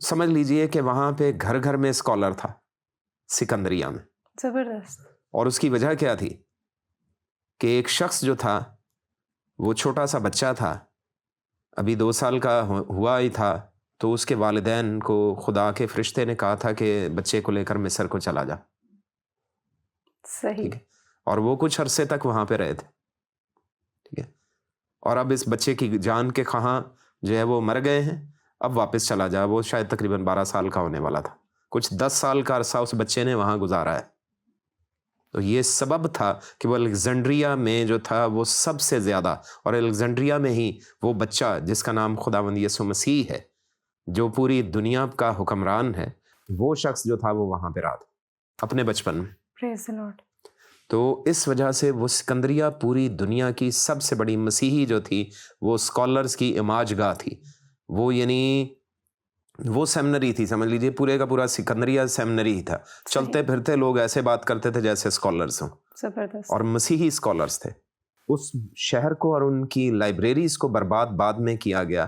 سمجھ لیجئے کہ وہاں پہ گھر گھر میں اسکالر تھا سکندریہ میں. زبردست. اور اس کی وجہ کیا تھی کہ ایک شخص جو تھا وہ چھوٹا سا بچہ تھا, ابھی 2 سال کا ہوا ہی تھا, تو اس کے والدین کو خدا کے فرشتے نے کہا تھا کہ بچے کو لے کر مصر کو چلا جا. صحیح. ٹھیک ہے, اور وہ کچھ عرصے تک وہاں پہ رہے تھے. ٹھیک ہے, اور اب اس بچے کی جان کے کہاں جو ہے وہ مر گئے ہیں, اب واپس چلا جا. وہ شاید تقریباً 12 سال کا ہونے والا تھا, کچھ 10 سال کا عرصہ اس بچے نے وہاں گزارا ہے. تو یہ سبب تھا کہ وہ الیگزینڈریا میں جو تھا وہ سب سے زیادہ, اور الیگزینڈریا میں ہی وہ بچہ جس کا نام خداوند یسوع مسیح ہے, جو پوری دنیا کا حکمران ہے, وہ شخص جو تھا وہ وہاں پہ رہا تھا اپنے بچپن میں. پریز دی لارڈ. تو اس وجہ سے وہ سکندریہ پوری دنیا کی سب سے بڑی مسیحی جو تھی, وہ اسکالرز کی اماج گاہ تھی. وہ یعنی وہ سیمنری تھی, سمجھ لیجئے پورے کا پورا سکندریہ سیمنری ہی تھا. چلتے پھرتے لوگ ایسے بات کرتے تھے جیسے اسکالرز ہوں, زبردست. اور مسیحی اسکالرز تھے. اس شہر کو اور ان کی لائبریریز کو برباد بعد میں کیا گیا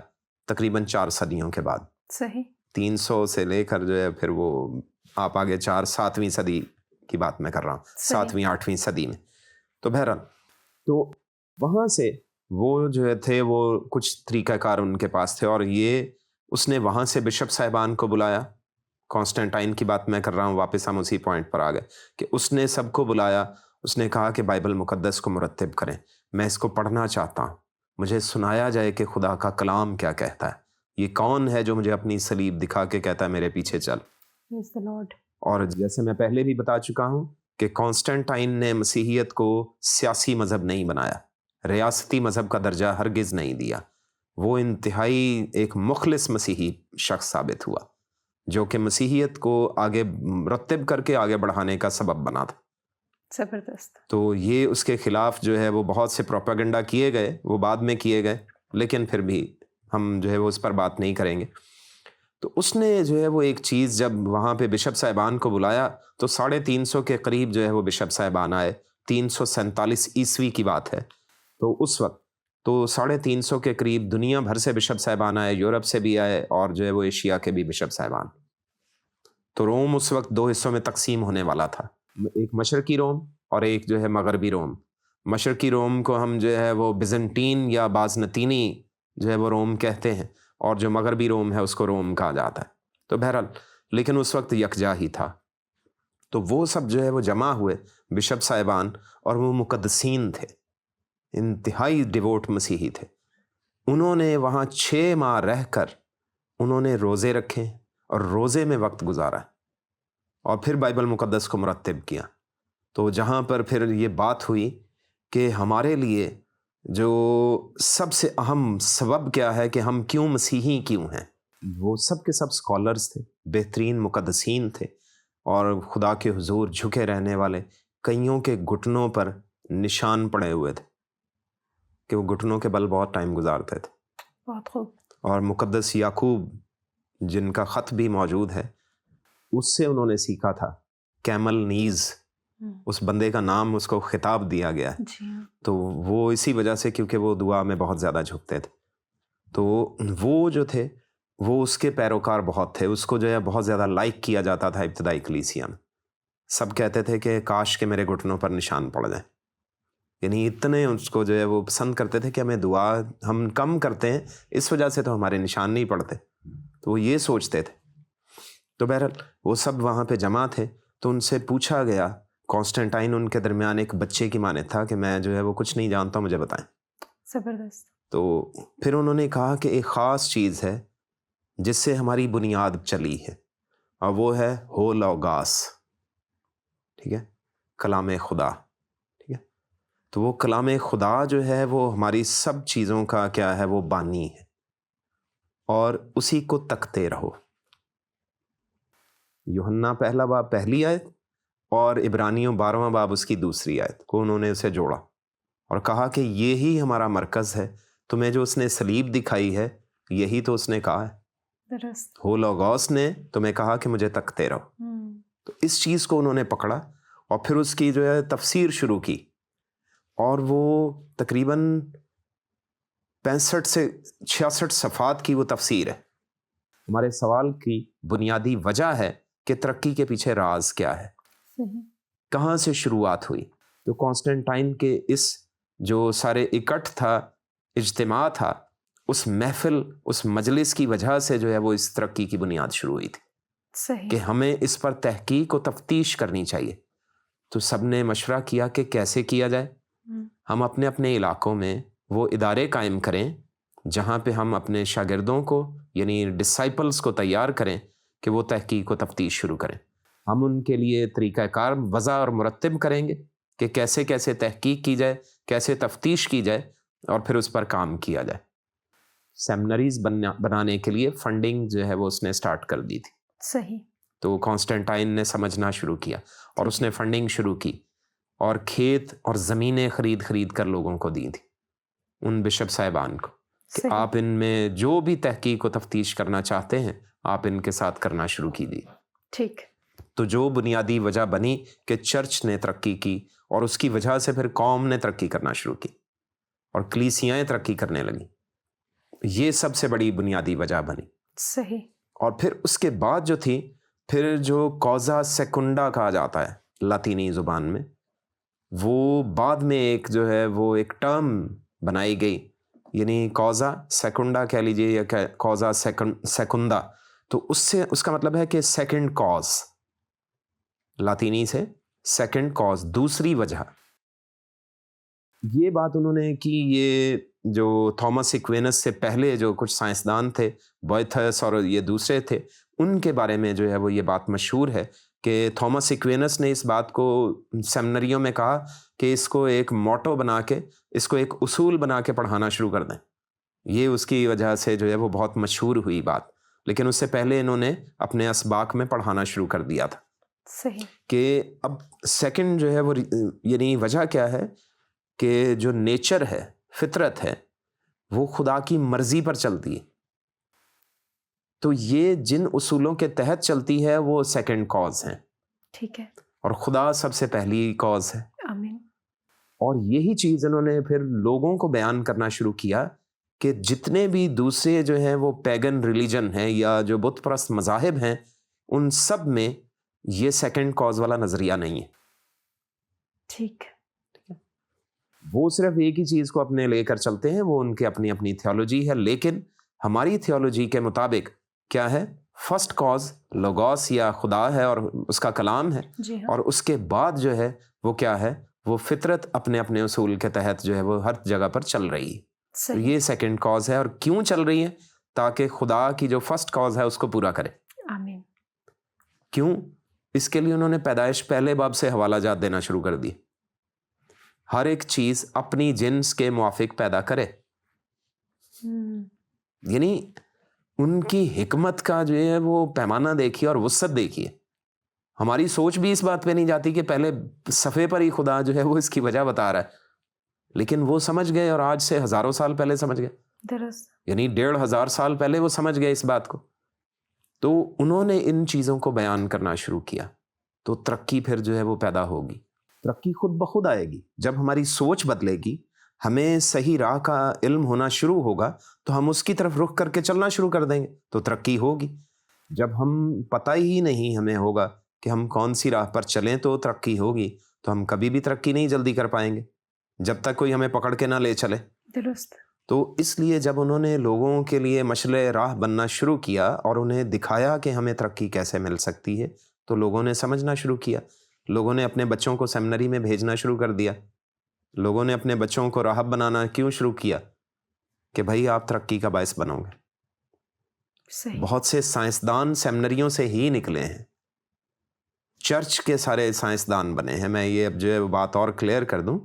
تقریباً 4 صدیوں کے بعد. صحیح. 300 سے لے کر جو ہے پھر وہ آپ آگے 7ویں صدی کی بات میں کر رہا ہوں, 7ویں 8ویں صدی میں. تو بہرحال تو وہاں سے وہ جو تھے وہ کچھ طریقہ کار ان کے پاس تھے, اور یہ اس نے وہاں سے بشپ صاحبان کو بلایا. کانسٹنٹائن کی بات میں کر رہا ہوں, واپس ہم اسی پوائنٹ پر آ گئے کہ اس نے سب کو بلایا. اس نے کہا کہ بائبل مقدس کو مرتب کریں, میں اس کو پڑھنا چاہتا ہوں, مجھے سنایا جائے کہ خدا کا کلام کیا کہتا ہے. یہ کون ہے جو مجھے اپنی صلیب دکھا کے کہتا ہے میرے پیچھے چل. پریز دی لارڈ. اور جیسے میں پہلے بھی بتا چکا ہوں کہ کانسٹنٹائن نے مسیحیت کو سیاسی مذہب نہیں بنایا, ریاستی مذہب کا درجہ ہرگز نہیں دیا. وہ انتہائی ایک مخلص مسیحی شخص ثابت ہوا, جو کہ مسیحیت کو آگے مرتب کر کے آگے بڑھانے کا سبب بنا تھا. زبردست. تو یہ اس کے خلاف جو ہے وہ بہت سے پروپیگنڈا کیے گئے, وہ بعد میں کیے گئے, لیکن پھر بھی ہم جو ہے وہ اس پر بات نہیں کریں گے. تو اس نے جو ہے وہ ایک چیز, جب وہاں پہ بشپ صاحبان کو بلایا تو 350 کے قریب جو ہے وہ بشپ صاحبان آئے. 347 عیسوی کی بات ہے. تو اس وقت تو 350 کے قریب دنیا بھر سے بشپ صاحبان آئے, یورپ سے بھی آئے, اور جو ہے وہ ایشیا کے بھی بشپ صاحبان. تو روم اس وقت 2 حصوں میں تقسیم ہونے والا تھا, ایک مشرقی روم اور ایک جو ہے مغربی روم. مشرقی روم کو ہم جو ہے وہ بیزنٹین یا بازنطینی جو ہے وہ روم کہتے ہیں, اور جو مغربی روم ہے اس کو روم کہا جاتا ہے. تو بہرحال لیکن اس وقت یکجا ہی تھا. تو وہ سب جو ہے وہ جمع ہوئے بشپ صاحبان, اور وہ مقدسین تھے, انتہائی ڈیووٹ مسیحی تھے. انہوں نے وہاں 6 ماہ رہ کر انہوں نے روزے رکھے, اور روزے میں وقت گزارا, اور پھر بائبل مقدس کو مرتب کیا. تو جہاں پر پھر یہ بات ہوئی کہ ہمارے لیے جو سب سے اہم سبب کیا ہے کہ ہم کیوں مسیحی کیوں ہیں, وہ سب کے سب اسکالرز تھے, بہترین مقدسین تھے, اور خدا کے حضور جھکے رہنے والے. کئیوں کے گھٹنوں پر نشان پڑے ہوئے تھے کہ وہ گھٹنوں کے بل بہت ٹائم گزارتے تھے. بہت خوب. اور مقدس یعقوب جن کا خط بھی موجود ہے, اس سے انہوں نے سیکھا تھا. کیمل نیز اس بندے کا نام, اس کو خطاب دیا گیا ہے. جی ہاں. تو وہ اسی وجہ سے کیونکہ وہ دعا میں بہت زیادہ جھکتے تھے. تو وہ جو تھے وہ اس کے پیروکار بہت تھے, اس کو جو ہے بہت زیادہ لائک کیا جاتا تھا ابتدائی کلیسیا میں. سب کہتے تھے کہ کاش کے میرے گھٹنوں پر نشان پڑ جائیں. یعنی اتنے اس کو جو ہے وہ پسند کرتے تھے کہ ہمیں دعا ہم کم کرتے ہیں, اس وجہ سے تو ہمارے نشان نہیں پڑتے. تو وہ یہ سوچتے تھے. تو بہرحال وہ سب وہاں پہ جمع تھے. تو ان سے پوچھا گیا, کانسٹنٹائن ان کے درمیان ایک بچے کی مانند تھا کہ میں جو ہے وہ کچھ نہیں جانتا, مجھے بتائیں. زبردست. تو پھر انہوں نے کہا کہ ایک خاص چیز ہے جس سے ہماری بنیاد چلی ہے, اور وہ ہے ہو لوگاس. ٹھیک ہے, کلام خدا. ٹھیک ہے, تو وہ کلام خدا جو ہے وہ ہماری سب چیزوں کا کیا ہے, وہ بانی ہے, اور اسی کو تکتے رہو. یوحنا پہلا باب پہلی آیت, اور عبرانیوں 12واں باب اس کی دوسری آیت کو انہوں نے اسے جوڑا, اور کہا کہ یہی ہمارا مرکز ہے. تمہیں جو اس نے صلیب دکھائی ہے یہی تو اس نے کہا ہے. درست. ہو لوگوس نے تمہیں کہا کہ مجھے تکتے رہو. تو اس چیز کو انہوں نے پکڑا, اور پھر اس کی جو ہے تفسیر شروع کی, اور وہ تقریباً 65 سے 66 صفحات کی وہ تفسیر ہے. ہمارے سوال کی بنیادی وجہ ہے کہ ترقی کے پیچھے راز کیا ہے، صحیح، کہاں سے شروعات ہوئی. تو کانسٹنٹائن کے اس جو سارے اکٹھ تھا، اجتماع تھا، اس محفل، اس مجلس کی وجہ سے جو ہے وہ اس ترقی کی بنیاد شروع ہوئی تھی صحیح، کہ ہمیں اس پر تحقیق و تفتیش کرنی چاہیے. تو سب نے مشورہ کیا کہ کیسے کیا جائے. ہم اپنے اپنے علاقوں میں وہ ادارے قائم کریں جہاں پہ ہم اپنے شاگردوں کو یعنی ڈسائپلز کو تیار کریں کہ وہ تحقیق و تفتیش شروع کریں. ہم ان کے لیے طریقہ کار وضع اور مرتب کریں گے کہ کیسے کیسے تحقیق کی جائے، کیسے تفتیش کی جائے اور پھر اس پر کام کیا جائے. سیمنریز بنانے کے لیے فنڈنگ جو ہے وہ اس نے سٹارٹ کر دی تھی. صحیح، تو کانسٹنٹائن نے سمجھنا شروع کیا اور اس نے فنڈنگ شروع کی اور کھیت اور زمینیں خرید کر لوگوں کو دی تھی، ان بشپ صاحبان کو، کہ صحیح، آپ ان میں جو بھی تحقیق و تفتیش کرنا چاہتے ہیں آپ ان کے ساتھ کرنا شروع کیجیے. ٹھیک، تو جو بنیادی وجہ بنی کہ چرچ نے ترقی کی اور اس کی وجہ سے پھر قوم نے ترقی کرنا شروع کی اور کلیسیاں ترقی کرنے لگیں، یہ سب سے بڑی بنیادی وجہ بنی. صحیح، اور پھر اس کے بعد جو تھی، پھر جو کوزا سیکنڈا کہا جاتا ہے لاطینی زبان میں، وہ بعد میں ایک جو ہے وہ ایک ٹرم بنائی گئی، یعنی کوزا سیکنڈا کہہ لیجیے یا کوزا سیکنڈا. تو اس سے اس کا مطلب ہے کہ سیکنڈ کاز، لاطینی سے سیکنڈ کاز، دوسری وجہ. یہ بات انہوں نے کی. یہ جو تھامس ایکوینس سے پہلے جو کچھ سائنسدان تھے، بویتھس اور یہ دوسرے تھے، ان کے بارے میں جو ہے وہ یہ بات مشہور ہے کہ تھامس ایکوینس نے اس بات کو سیمنریوں میں کہا کہ اس کو ایک موٹو بنا کے، اس کو ایک اصول بنا کے پڑھانا شروع کر دیں. یہ اس کی وجہ سے جو ہے وہ بہت مشہور ہوئی بات. لیکن اس سے پہلے انہوں نے اپنے اسباق میں پڑھانا شروع کر دیا تھا. صحیح، کہ اب سیکنڈ جو ہے وہ یعنی وجہ کیا ہے کہ جو نیچر ہے، فطرت ہے، وہ خدا کی مرضی پر چلتی ہے. تو یہ جن اصولوں کے تحت چلتی ہے وہ سیکنڈ کاز ہیں، ٹھیک ہے، اور خدا سب سے پہلی کاز ہے. آمین، اور یہی چیز انہوں نے پھر لوگوں کو بیان کرنا شروع کیا کہ جتنے بھی دوسرے جو ہیں وہ پیگن ریلیجن ہیں یا جو بت پرست مذاہب ہیں، ان سب میں یہ سیکنڈ کاز والا نظریہ نہیں ہے. ٹھیک، وہ صرف ایک ہی چیز کو اپنے لے کر چلتے ہیں، وہ ان کے اپنی اپنی تھیولوجی ہے. لیکن ہماری تھیولوجی کے مطابق کیا ہے؟ فرسٹ کاز لوگوس یا خدا ہے اور اس کا کلام ہے، جی ہاں، اور اس کے بعد جو ہے وہ کیا ہے؟ وہ فطرت اپنے اپنے اصول کے تحت جو ہے وہ ہر جگہ پر چل رہی ہے. تو صحیح، یہ سیکنڈ کاز ہے. اور کیوں چل رہی ہے؟ تاکہ خدا کی جو فرسٹ کاز ہے اس کو پورا کرے. آمین، کیوں؟ اس کے لیے انہوں نے پیدائش پہلے باب سے حوالہ جات دینا شروع کر دی. ہر ایک چیز اپنی جنس کے موافق پیدا کرے. یعنی ان کی حکمت کا جو ہے وہ پیمانہ دیکھیے اور وسعت دیکھیے. ہماری سوچ بھی اس بات پہ نہیں جاتی کہ پہلے صفحے پر ہی خدا جو ہے وہ اس کی وجہ بتا رہا ہے. لیکن وہ سمجھ گئے، اور آج سے ہزاروں سال پہلے سمجھ گئے، درست، یعنی 1500 سال پہلے وہ سمجھ گئے اس بات کو. تو انہوں نے ان چیزوں کو بیان کرنا شروع کیا. تو ترقی پھر جو ہے وہ پیدا ہوگی. ترقی خود بخود آئے گی جب ہماری سوچ بدلے گی، ہمیں صحیح راہ کا علم ہونا شروع ہوگا تو ہم اس کی طرف رخ کر کے چلنا شروع کر دیں گے تو ترقی ہوگی. جب ہم پتہ ہی نہیں ہمیں ہوگا کہ ہم کون سی راہ پر چلیں تو ترقی ہوگی، تو ہم کبھی بھی ترقی نہیں جلدی کر پائیں گے جب تک کوئی ہمیں پکڑ کے نہ لے چلے. درست، تو اس لیے جب انہوں نے لوگوں کے لیے مشعل راہ بننا شروع کیا اور انہیں دکھایا کہ ہمیں ترقی کیسے مل سکتی ہے، تو لوگوں نے سمجھنا شروع کیا. لوگوں نے اپنے بچوں کو سیمنری میں بھیجنا شروع کر دیا. لوگوں نے اپنے بچوں کو راہب بنانا کیوں شروع کیا؟ کہ بھائی آپ ترقی کا باعث بنو گے. صحیح، بہت سے سائنسدان سیمنریوں سے ہی نکلے ہیں، چرچ کے سارے سائنسدان بنے ہیں. میں یہ اب جو ہے بات اور کلیئر کر دوں،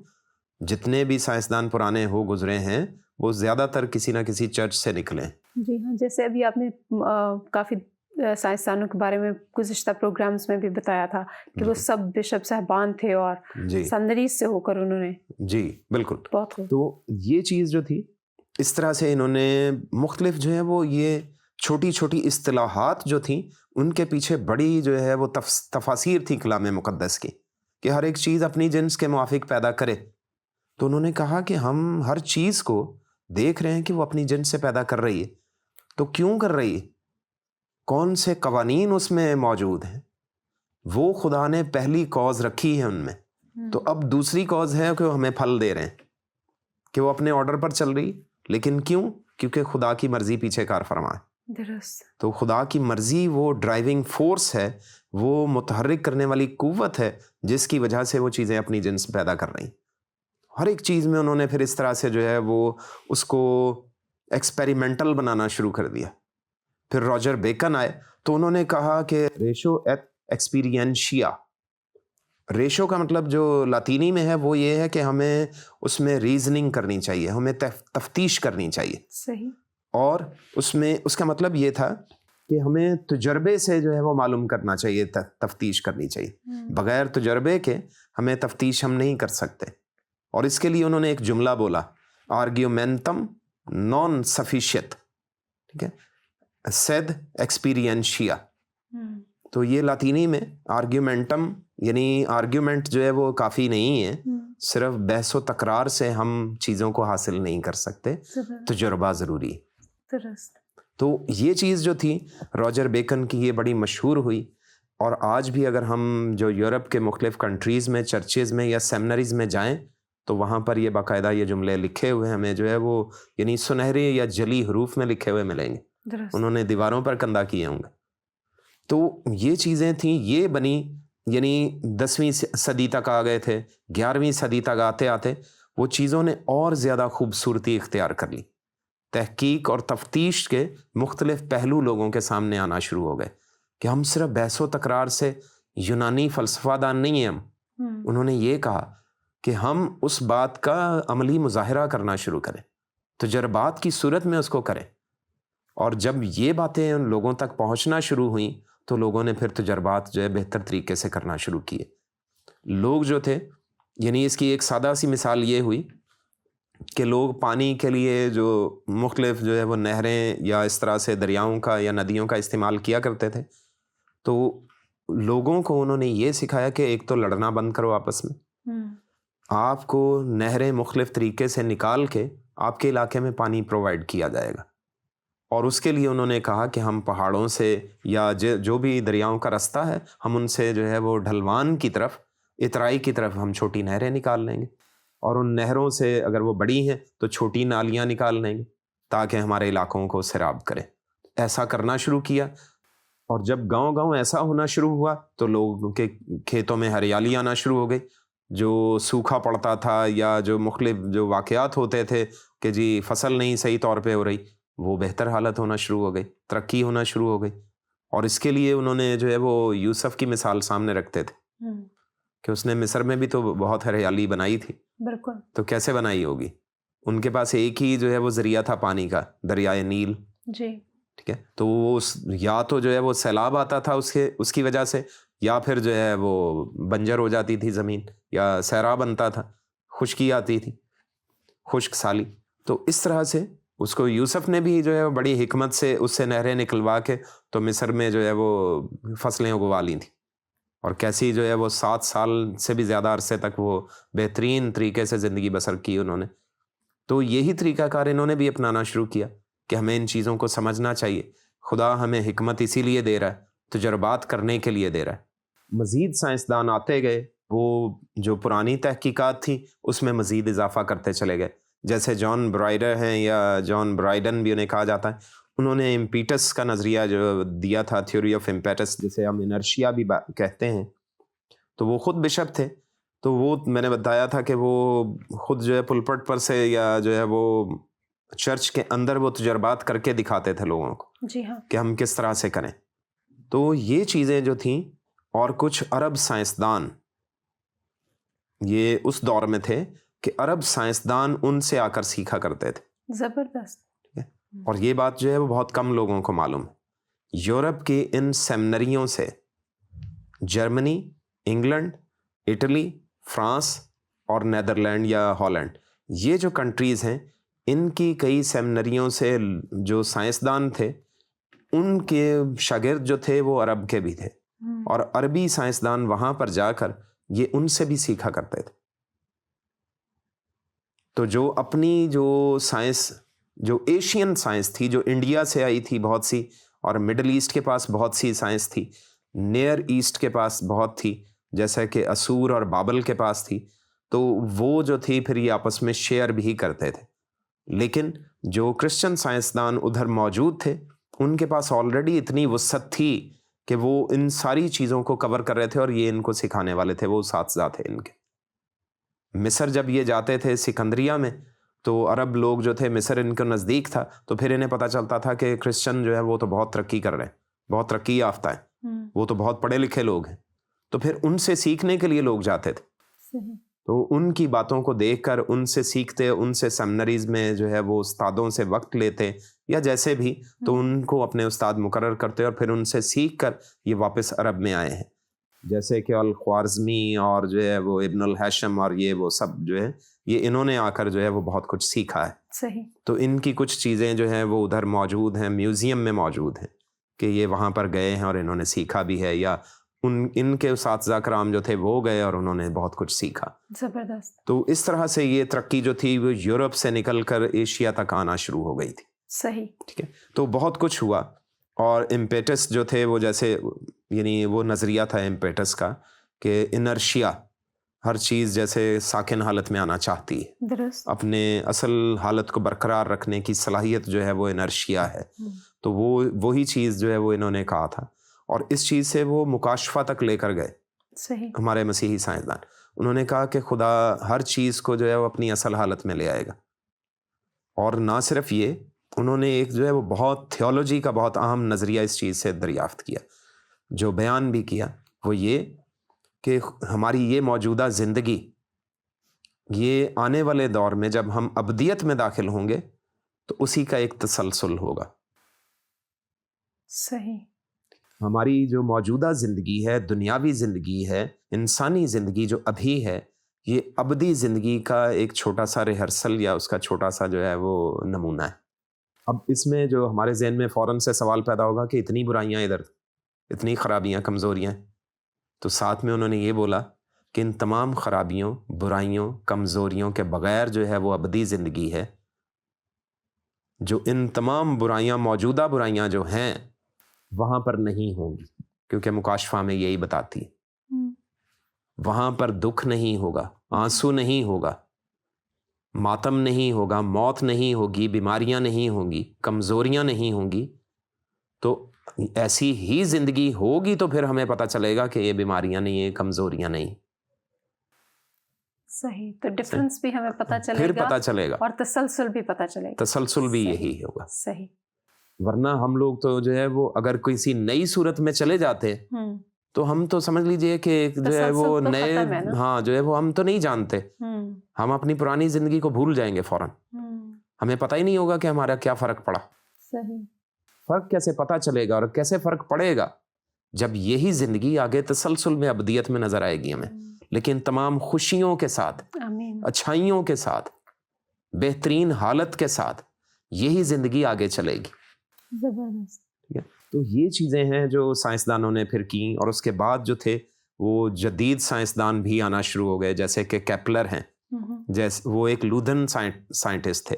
جتنے بھی سائنسدان پرانے ہو گزرے ہیں وہ زیادہ تر کسی نہ کسی چرچ سے نکلے ہیں. جی ہاں، جیسے ابھی آپ نے کافی سائنسدانوں کے بارے میں گزشتہ پروگرامز میں بھی بتایا تھا کہ وہ سب بشپ صاحبان تھے اور جی سیمنریز سے ہو کر انہوں نے جی بالکل. بہت خوب، تو یہ چیز جو تھی، اس طرح سے انہوں نے مختلف جو ہے وہ یہ چھوٹی چھوٹی اصطلاحات جو تھیں ان کے پیچھے بڑی جو ہے وہ تفاسیر تھی کلام مقدس کی کہ ہر ایک چیز اپنی جنس کے موافق پیدا کرے. تو انہوں نے کہا کہ ہم ہر چیز کو دیکھ رہے ہیں کہ وہ اپنی جنس سے پیدا کر رہی ہے، تو کیوں کر رہی ہے؟ کون سے قوانین اس میں موجود ہیں، وہ خدا نے پہلی کاز رکھی ہے ان میں. تو اب دوسری کاز ہے کہ وہ ہمیں پھل دے رہے ہیں، کہ وہ اپنے آرڈر پر چل رہی. لیکن کیوں؟ کیونکہ خدا کی مرضی پیچھے کار فرما ہے. درست. تو خدا کی مرضی وہ ڈرائیونگ فورس ہے، وہ متحرک کرنے والی قوت ہے جس کی وجہ سے وہ چیزیں اپنی جنس پیدا کر رہی ہیں. ہر ایک چیز میں انہوں نے پھر اس طرح سے جو ہے وہ اس کو ایکسپیریمنٹل بنانا شروع کر دیا. پھر راجر بیکن آئے تو انہوں نے کہا کہ ریشو ایٹ ایکسپیرینشیا. ریشو کا مطلب جو لاطینی میں ہے وہ یہ ہے کہ ہمیں اس میں ریزننگ کرنی چاہیے، ہمیں تفتیش کرنی چاہیے. صحیح. اور اس میں اس کا مطلب یہ تھا کہ ہمیں تجربے سے جو ہے وہ معلوم کرنا چاہیے، تفتیش کرنی چاہیے. بغیر تجربے کے ہمیں تفتیش ہم نہیں کر سکتے. اور اس کے لیے انہوں نے ایک جملہ بولا، آرگیومنٹم نان سفیشیت، ٹھیک ہے، سیڈ ایکسپیرینشیا. تو یہ لاطینی میں آرگیومنٹم یعنی آرگیومنٹ جو ہے وہ کافی نہیں ہے، صرف بحث و تکرار سے ہم چیزوں کو حاصل نہیں کر سکتے، تجربہ ضروری ہے. تو یہ چیز جو تھی راجر بیکن کی، یہ بڑی مشہور ہوئی. اور آج بھی اگر ہم جو یورپ کے مختلف کنٹریز میں چرچز میں یا سیمنریز میں جائیں تو وہاں پر یہ باقاعدہ یہ جملے لکھے ہوئے ہمیں جو ہے وہ یعنی سنہرے یا جلی حروف میں لکھے ہوئے ملیں گے. انہوں نے دیواروں پر کندہ کیے ہوں گے. تو یہ چیزیں تھیں، یہ بنی، یعنی 10ویں صدی تک آ گئے تھے، 11ویں صدی تک آتے آتے وہ چیزوں نے اور زیادہ خوبصورتی اختیار کر لی. تحقیق اور تفتیش کے مختلف پہلو لوگوں کے سامنے آنا شروع ہو گئے کہ ہم صرف بحث و تکرار سے یونانی فلسفہ دان نہیں ہیں ہم. انہوں نے یہ کہا کہ ہم اس بات کا عملی مظاہرہ کرنا شروع کریں، تجربات کی صورت میں اس کو کریں. اور جب یہ باتیں ان لوگوں تک پہنچنا شروع ہوئیں تو لوگوں نے پھر تجربات جو ہے بہتر طریقے سے کرنا شروع کیے. لوگ جو تھے، یعنی اس کی ایک سادہ سی مثال یہ ہوئی کہ لوگ پانی کے لیے جو مختلف جو ہے وہ نہریں یا اس طرح سے دریاؤں کا یا ندیوں کا استعمال کیا کرتے تھے. تو لوگوں کو انہوں نے یہ سکھایا کہ ایک تو لڑنا بند کرو آپس میں، آپ کو نہریں مختلف طریقے سے نکال کے آپ کے علاقے میں پانی پرووائڈ کیا جائے گا. اور اس کے لیے انہوں نے کہا کہ ہم پہاڑوں سے یا جو بھی دریاؤں کا رستہ ہے ہم ان سے جو ہے وہ ڈھلوان کی طرف، اترائی کی طرف ہم چھوٹی نہریں نکال لیں گے، اور ان نہروں سے اگر وہ بڑی ہیں تو چھوٹی نالیاں نکال لیں گے تاکہ ہمارے علاقوں کو سیراب کرے. ایسا کرنا شروع کیا. اور جب گاؤں گاؤں ایسا ہونا شروع ہوا تو لوگوں کے کھیتوں میں ہریالی آنا شروع ہو گئی. جو سوکھا پڑتا تھا یا جو مختلف جو واقعات ہوتے تھے کہ جی فصل نہیں صحیح طور پہ ہو رہی، وہ بہتر حالت ہونا شروع ہو گئی، ترقی ہونا شروع ہو گئی. اور اس کے لیے انہوں نے جو ہے وہ یوسف کی مثال سامنے رکھتے تھے کہ اس نے مصر میں بھی تو بہت ہریالی بنائی تھی. بالکل. تو کیسے بنائی ہوگی؟ ان کے پاس ایک ہی جو ہے وہ ذریعہ تھا پانی کا، دریائے نیل. جی ٹھیک ہے. تو وہ یا تو جو ہے وہ سیلاب آتا تھا اس کی وجہ سے، یا پھر جو ہے وہ بنجر ہو جاتی تھی زمین، یا صحرا بنتا تھا، خشکی آتی تھی، خشک سالی. تو اس طرح سے اس کو یوسف نے بھی جو ہے بڑی حکمت سے اس سے نہریں نکلوا کے تو مصر میں جو ہے وہ فصلیں اگوا لی تھیں. اور کیسی جو ہے وہ 7 سال سے بھی زیادہ عرصے تک وہ بہترین طریقے سے زندگی بسر کی انہوں نے. تو یہی طریقہ کار انہوں نے بھی اپنانا شروع کیا کہ ہمیں ان چیزوں کو سمجھنا چاہیے. خدا ہمیں حکمت اسی لیے دے رہا ہے، تجربات کرنے کے لیے دے رہا ہے. مزید سائنسدان آتے گئے، وہ جو پرانی تحقیقات تھیں اس میں مزید اضافہ کرتے چلے گئے. جیسے جان برائڈر ہیں یا جان برائڈن بھی انہیں کہا جاتا ہے، انہوں نے امپیٹس کا نظریہ جو دیا تھا، تھیوری آف امپیٹس، جسے ہم انرشیا بھی کہتے ہیں. تو وہ خود بشپ تھے. تو وہ میں نے بتایا تھا کہ وہ خود جو ہے پلپٹ پر سے یا جو ہے وہ چرچ کے اندر وہ تجربات کر کے دکھاتے تھے لوگوں کو. جی ہاں. کہ ہم کس طرح سے کریں. تو یہ چیزیں جو تھیں، اور کچھ عرب سائنسدان یہ اس دور میں تھے کہ عرب سائنسدان ان سے آ کر سیکھا کرتے تھے. زبردست. اور یہ بات جو ہے وہ بہت کم لوگوں کو معلوم ہے. یورپ کے ان سیمنریوں سے جرمنی، انگلینڈ، اٹلی، فرانس اور نیدرلینڈ یا ہالینڈ، یہ جو کنٹریز ہیں، ان کی کئی سیمنریوں سے جو سائنسدان تھے ان کے شاگرد جو تھے وہ عرب کے بھی تھے. اور عربی سائنسدان وہاں پر جا کر یہ ان سے بھی سیکھا کرتے تھے. تو جو اپنی جو سائنس، جو ایشین سائنس تھی، جو انڈیا سے آئی تھی بہت سی، اور مڈل ایسٹ کے پاس بہت سی سائنس تھی، نیئر ایسٹ کے پاس بہت تھی، جیسا کہ اسور اور بابل کے پاس تھی، تو وہ جو تھی پھر یہ آپس میں شیئر بھی کرتے تھے. لیکن جو کرسچن سائنسدان ادھر موجود تھے ان کے پاس آلریڈی اتنی وسعت تھی کہ وہ ان ساری چیزوں کو کور کر رہے تھے اور یہ ان کو سکھانے والے تھے، وہ اساتذہ تھے ان کے. مصر جب یہ جاتے تھے سکندریہ میں تو عرب لوگ جو تھے، مصر ان کے نزدیک تھا، تو پھر انہیں پتہ چلتا تھا کہ کرسچن جو ہے وہ تو بہت ترقی کر رہے ہیں، بہت ترقی یافتہ ہیں، وہ تو بہت پڑھے لکھے لوگ ہیں. تو پھر ان سے سیکھنے کے لیے لوگ جاتے تھے. تو ان کی باتوں کو دیکھ کر ان سے سیکھتے، ان سے سیمنریز میں جو ہے وہ استادوں سے وقت لیتے یا جیسے بھی، تو ان کو اپنے استاد مقرر کرتے اور پھر ان سے سیکھ کر یہ واپس عرب میں آئے ہیں. جیسے کہ الخوارزمی اور جو ہے وہ ابن الہاشم اور یہ وہ سب جو ہے یہ انہوں نے آ کر جو ہے وہ بہت کچھ سیکھا ہے. صحیح. تو ان کی کچھ چیزیں جو ہیں وہ ادھر موجود ہیں، میوزیم میں موجود ہیں کہ یہ وہاں پر گئے ہیں اور انہوں نے سیکھا بھی ہے، یا ان کے اساتذہ کرام جو تھے وہ گئے اور انہوں نے بہت کچھ سیکھا. زبردست. تو اس طرح سے یہ ترقی جو تھی وہ یورپ سے نکل کر ایشیا تک آنا شروع ہو گئی تھی. صحیح. ٹھیک ہے. تو بہت کچھ ہوا، اور امپیٹس جو تھے وہ جیسے یعنی وہ نظریہ تھا امپیٹس کا کہ انرشیا، ہر چیز جیسے ساکن حالت میں آنا چاہتی ہے، درست. اپنے اصل حالت کو برقرار رکھنے کی صلاحیت جو ہے وہ انرشیا ہے. تو وہی چیز جو ہے وہ انہوں نے کہا تھا، اور اس چیز سے وہ مکاشفہ تک لے کر گئے. صحیح. ہمارے مسیحی سائنسدان انہوں نے کہا کہ خدا ہر چیز کو جو ہے وہ اپنی اصل حالت میں لے آئے گا. اور نہ صرف یہ، انہوں نے ایک جو ہے وہ بہت تھیولوجی کا بہت اہم نظریہ اس چیز سے دریافت کیا، جو بیان بھی کیا، وہ یہ کہ ہماری یہ موجودہ زندگی، یہ آنے والے دور میں جب ہم ابدیت میں داخل ہوں گے تو اسی کا ایک تسلسل ہوگا. صحیح. ہماری جو موجودہ زندگی ہے، دنیاوی زندگی ہے، انسانی زندگی جو ابھی ہے، یہ ابدی زندگی کا ایک چھوٹا سا ریہرسل یا اس کا چھوٹا سا جو ہے وہ نمونہ ہے. اب اس میں جو ہمارے ذہن میں فوراً سے سوال پیدا ہوگا کہ اتنی برائیاں ادھر، اتنی خرابیاں، کمزوریاں، تو ساتھ میں انہوں نے یہ بولا کہ ان تمام خرابیوں، برائیوں، کمزوریوں کے بغیر جو ہے وہ ابدی زندگی ہے، جو ان تمام برائیاں، موجودہ برائیاں جو ہیں وہاں پر نہیں ہوں گی، کیونکہ مکاشفہ میں یہی بتاتی ہے. وہاں پر دکھ نہیں ہوگا، آنسو نہیں ہوگا، ماتم نہیں ہوگا، موت نہیں ہوگی، بیماریاں نہیں ہوں گی، کمزوریاں نہیں ہوں گی. تو ایسی ہی زندگی ہوگی تو پھر ہمیں پتہ چلے گا کہ یہ بیماریاں نہیں ہیں، کمزوریاں نہیں. صحیح. تو ڈفرنس بھی ہمیں پتہ چلے پھر گا، پتہ چلے گا، اور تسلسل بھی پتہ چلے گا. تسلسل بھی صحیح. یہی ہوگا. صحیح. ورنہ ہم لوگ تو جو ہے وہ اگر کسی نئی صورت میں چلے جاتے تو ہم تو سمجھ لیجئے کہ جو ہے وہ نئے، ہاں جو ہے وہ ہم تو نہیں جانتے، ہم اپنی پرانی زندگی کو بھول جائیں گے فوراً. ہمیں پتہ ہی نہیں ہوگا کہ ہمارا کیا فرق پڑا. صحیح. فرق کیسے پتہ چلے گا اور کیسے فرق پڑے گا؟ جب یہی زندگی آگے تسلسل میں ابدیت میں نظر آئے گی ہمیں، لیکن تمام خوشیوں کے ساتھ، آمین. اچھائیوں کے ساتھ، بہترین حالت کے ساتھ یہی زندگی آگے چلے گی. زبردست. ٹھیک ہے. تو یہ چیزیں ہیں جو سائنسدانوں نے پھر کی، اور اس کے بعد جو تھے وہ جدید سائنسدان بھی آنا شروع ہو گئے، جیسے کہ کیپلر ہیں، جیسے وہ ایک لودھن سائنٹسٹ تھے،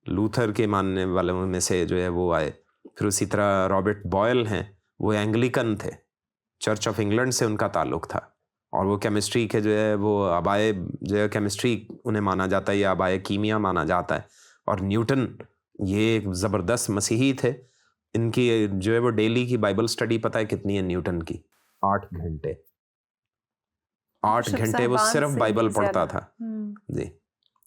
لوتھر کے ماننے والوں میں سے جو ہے وہ آئے. پھر اسی طرح رابرٹ بوائل ہیں، وہ اینگلیکن تھے، چرچ آف انگلینڈ سے ان کا تعلق تھا، اور وہ کیمسٹری کے جو ہے وہ آبائے جو ہے کیمسٹری انہیں مانا جاتا ہے یا آبائے کیمیا مانا جاتا ہے. اور نیوٹن یہ ایک زبردست مسیحی تھے. ان کی جو ہے وہ ڈیلی کی بائبل سٹڈی پتہ ہے کتنی ہے نیوٹن کی؟ 8 گھنٹے. 8 گھنٹے وہ صرف بائبل پڑھتا تھا. جی.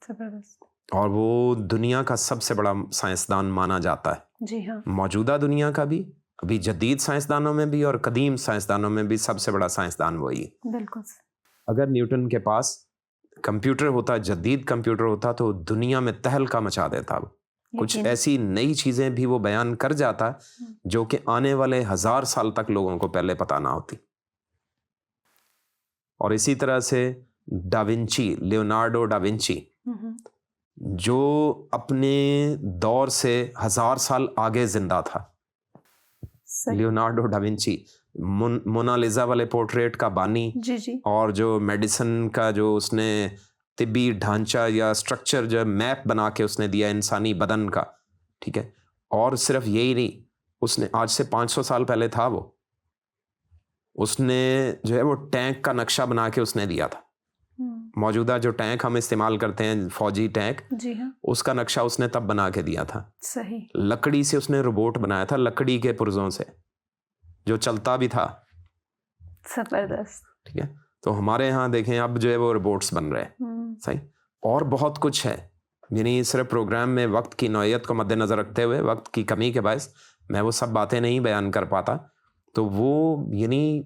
زبردست. اور وہ دنیا کا سب سے بڑا سائنسدان مانا جاتا ہے. جی ہاں. موجودہ دنیا کا بھی، ابھی جدید سائنسدانوں میں بھی، اور قدیم سائنسدانوں میں بھی سب سے بڑا سائنسدان وہی ہے. بالکل. اگر نیوٹن کے پاس کمپیوٹر ہوتا، جدید کمپیوٹر ہوتا، تو دنیا میں تہلکہ مچا دیتا. کچھ ایسی نئی چیزیں بھی وہ بیان کر جاتا جو کہ آنے والے 1000 سال تک لوگوں کو پہلے پتہ نہ ہوتی. اور اسی طرح سے ڈاونچی، لیونارڈو ڈاونچی، جو اپنے دور سے 1000 سال آگے زندہ تھا. لیونارڈو ڈاونچی مونالیزا والے پورٹریٹ کا بانی، اور جو میڈیسن کا جو اس نے طبی ڈھانچہ یا سٹرکچر جو میپ بنا کے اس نے دیا انسانی بدن کا. ٹھیک ہے. اور صرف یہی نہیں، اس نے آج سے 500 سال پہلے تھا اس نے جو ہے وہ ٹینک کا نقشہ بنا کے اس نے دیا تھا. موجودہ جو ٹینک ہم استعمال کرتے ہیں فوجی ٹینک, جی ہاں, اس کا نقشہ اس نے تب بنا کے دیا تھا. صحیح. لکڑی سے اس نے روبوٹ بنایا تھا, لکڑی کے پرزوں سے, جو چلتا بھی تھا. زبردست. ٹھیک ہے, تو ہمارے ہاں دیکھیں اب جو ہے وہ روبوٹس بن رہے ہیں. صحیح. اور بہت کچھ ہے, یعنی صرف پروگرام میں وقت کی نوعیت کو مد نظر رکھتے ہوئے, وقت کی کمی کے باعث میں وہ سب باتیں نہیں بیان کر پاتا. تو وہ یعنی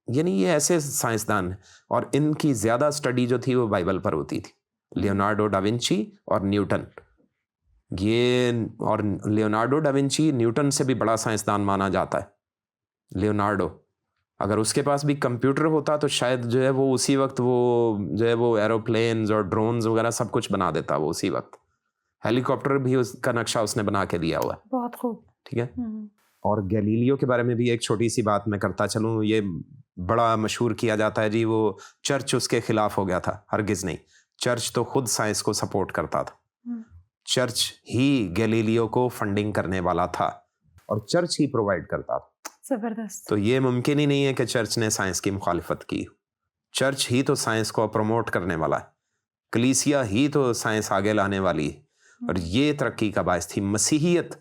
یہ ایسے سائنسدان ہیں, اور ان کی زیادہ سٹڈی جو تھی وہ بائبل پر ہوتی تھی. لیونارڈو ڈا ونچی اور نیوٹن, اور لیونارڈو ڈا ونچی نیوٹن سے بھی بڑا سائنسدان مانا جاتا ہے. لیونارڈو, اگر اس کے پاس بھی کمپیوٹر ہوتا تو شاید جو ہے وہ اسی وقت وہ جو ہے وہ ایروپلینز اور ڈرونز وغیرہ سب کچھ بنا دیتا وہ اسی وقت. ہیلی کاپٹر بھی اس کا نقشہ اس نے بنا کے دیا ہوا ہے. بہت خوب. ٹھیک ہے. اور گیلیلیو کے بارے میں بھی ایک چھوٹی سی بات میں کرتا چلوں. یہ بڑا مشہور کیا جاتا ہے جی, وہ چرچ اس کے خلاف ہو گیا تھا. ہرگز نہیں, چرچ تو خود سائنس کو سپورٹ کرتا تھا. چرچ ہی گیلیلیو کو فنڈنگ کرنے والا تھا, اور چرچ ہی پرووائڈ کرتا تھا. زبردست. تو یہ ممکن ہی نہیں ہے کہ چرچ نے سائنس کی مخالفت کی. چرچ ہی تو سائنس کو پروموٹ کرنے والا ہے, کلیسیا ہی تو سائنس آگے لانے والی ہے, اور یہ ترقی کا باعث تھی. مسیحیت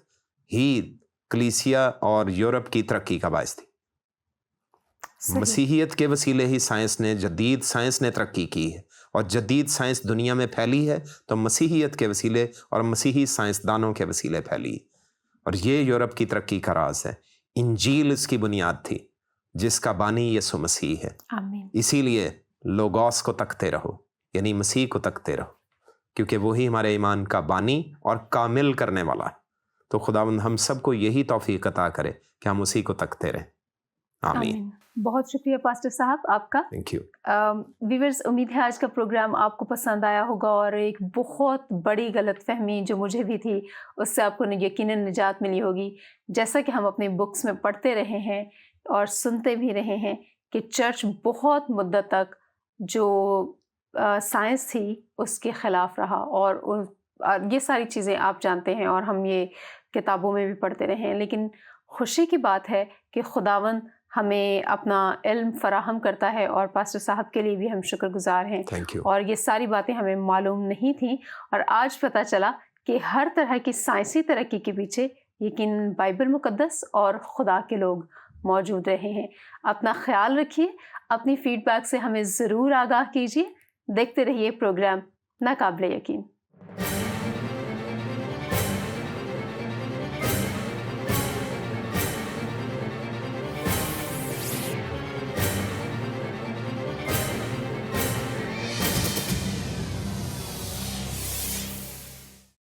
ہی کلیسیا اور یورپ کی ترقی کا باعث تھی. مسیحیت کے وسیلے ہی جدید سائنس نے ترقی کی ہے, اور جدید سائنس دنیا میں پھیلی ہے تو مسیحیت کے وسیلے اور مسیحی سائنسدانوں کے وسیلے پھیلی, اور یہ یورپ کی ترقی کا راز ہے. انجیل اس کی بنیاد تھی, جس کا بانی یسوع مسیح ہے. آمین. اسی لیے لوگوس کو تکتے رہو, یعنی مسیح کو تکتے رہو, کیونکہ وہی ہمارے ایمان کا بانی اور کامل کرنے والا ہے. تو خداوند ہم سب کو یہی توفیق عطا کرے کہ ہم اسی کو تکتے رہیں. آمین. بہت شکریہ پاسٹر صاحب آپ کا. Thank you. ویورز, امید ہے آج کا پروگرام آپ کو پسند آیا ہوگا, اور ایک بہت بڑی غلط فہمی جو مجھے بھی تھی اس سے آپ کو یقیناً نجات ملی ہوگی. جیسا کہ ہم اپنی بکس میں پڑھتے رہے ہیں اور سنتے بھی رہے ہیں کہ چرچ بہت مدت تک جو سائنس تھی اس کے خلاف رہا, اور یہ ساری چیزیں آپ جانتے ہیں اور ہم یہ کتابوں میں بھی پڑھتے رہے ہیں. لیکن خوشی کی بات ہے کہ خداوند ہمیں اپنا علم فراہم کرتا ہے, اور پاسٹر صاحب کے لیے بھی ہم شکر گزار ہیں. اور یہ ساری باتیں ہمیں معلوم نہیں تھیں, اور آج پتہ چلا کہ ہر طرح کی سائنسی ترقی کے پیچھے یقیناً بائبل مقدس اور خدا کے لوگ موجود رہے ہیں. اپنا خیال رکھیے, اپنی فیڈ بیک سے ہمیں ضرور آگاہ کیجیے. دیکھتے رہیے پروگرام ناقابل یقین.